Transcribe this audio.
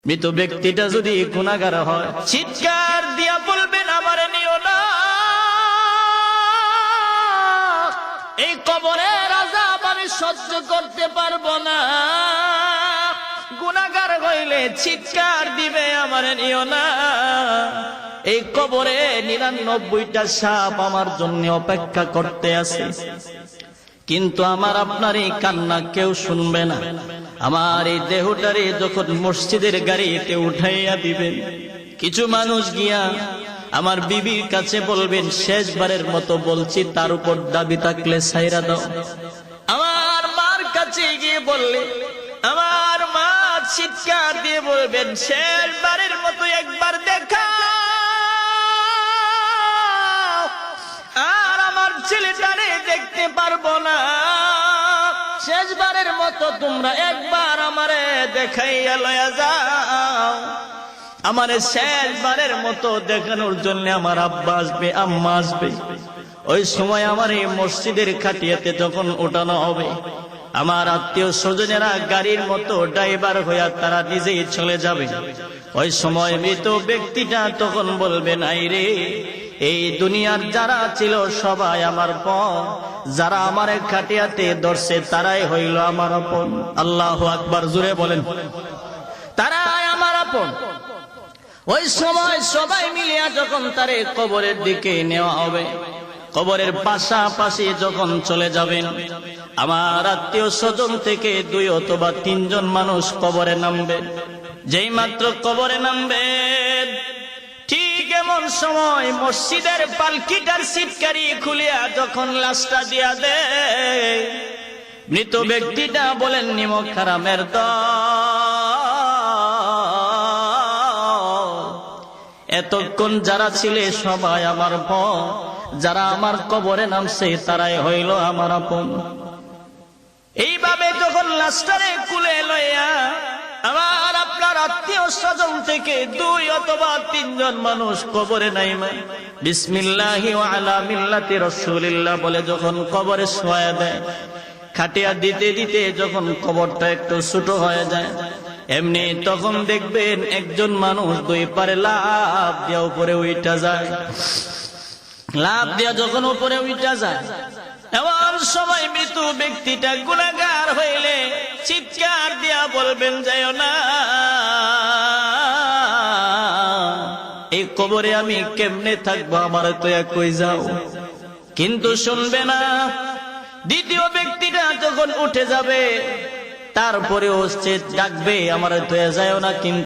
মৃত ব্যক্তিটা যদি গুনাহগার হয়, চিৎকার দিয়া বলবেন আমারে নিও না, এই কবরের আযাব আমি সহ্য করতে পারবো না। গুনাহগার হইলে চিৎকার দিবে আমারে নিও না, এই কবরে 99টা সাপ আমার জন্য অপেক্ষা করতে আছে। কিন্তু আমার আপনার এই কান্না কেউ শুনবে না। আমার এই দেহটারে যখন মসজিদের গাড়িতে উঠাইয়া দিবেন, কিছু মানুষ গিয়া আমার বিবির কাছে বলবেন, শেষবারের মতো বলছি, তার উপর দাবি থাকলে ছাইরা দাও। আমার মার কাছে গিয়ে বললে আমার মা চিৎকার দিয়ে বলবেন, শেষবারের মতো একবার দেখা, আর আমার ছেলেটারে দেখতে পারবো না, শেষবারের মতো তোমরা একবার আমারে দেখাইয়া লয়া যাও। আমারে শেষবারের মতো দেখানোর জন্য আমার আব্বা আসবে, আম্মা আসবে। ওই সময় আমার এই মসজিদের খাটিয়াতে যখন ওঠানো হবে, আমার আত্মীয় স্বজনেরা গাড়ির মতো ড্রাইভার হইয়া তারা নিজেই চলে যাবে। ওই সময় মৃত ব্যক্তিটা তখন বলবে, নাই রে, এই দুনিয়ার যারা ছিল সবাই আমার পর, যারা আমার খাটিয়াতে ধরছে তারাই হইল আমার আপন। আল্লাহু আকবার, জোরে বলেন, তারাই আমার আপন। ওই সময় সবাই মিলিয়া যখন তারে কবরের দিকে নেওয়া হবে, কবরের পাশাপাশি যখন চলে যাবেন, আমার আত্মীয় স্বজন থেকে 2 অথবা 3 জন মানুষ কবরে নামবে। যেই মাত্র কবরে নামবে, ঠিক এমন সময় মসজিদের পালকিটার সিটকারি খুলিয়া যখন লাশটা দিয়া দেয়, মৃত ব্যক্তিটা বলেন, নিমক হারামের দল, এতক্ষণ যারা ছিলে সবাই আমার পর, যারা আমার কবরে নামছে তারাই হইল আমার আপন। এইভাবে যখন লাশটারে কুলে লইয়া আমার আপনার আত্মীয় স্বজন থেকে 2 অথবা 3 জন মানুষ কবরে নাইমা বিসমিল্লাহি ওয়া আলা মিল্লাতি রাসূলিল্লাহ বলে যখন কবরে শোয়া দেয়, খাটিয়া দিতে দিতে যখন কবরটা একটু ছোট হয়ে যায়, এমনি তখন দেখবেন একজন মানুষ 2 পারে লাফ দিয়া উপরে উঠা যায়। লাফ দিয়া যখন উপরে উঠা যায়, এমন সময় মৃত ব্যক্তিটা গুনাহগার হইলে চিৎকার দিয়া বলবেন, যাইও না, এই কবরে আমি কেমনে থাকবো, আমার তো কই যাও। কিন্তু শুনবে না। দ্বিতীয় ব্যক্তিটা যখন উঠে যাবে, তারপরেও সে ডাকবে, আমার তো যাইও না, কিন্তু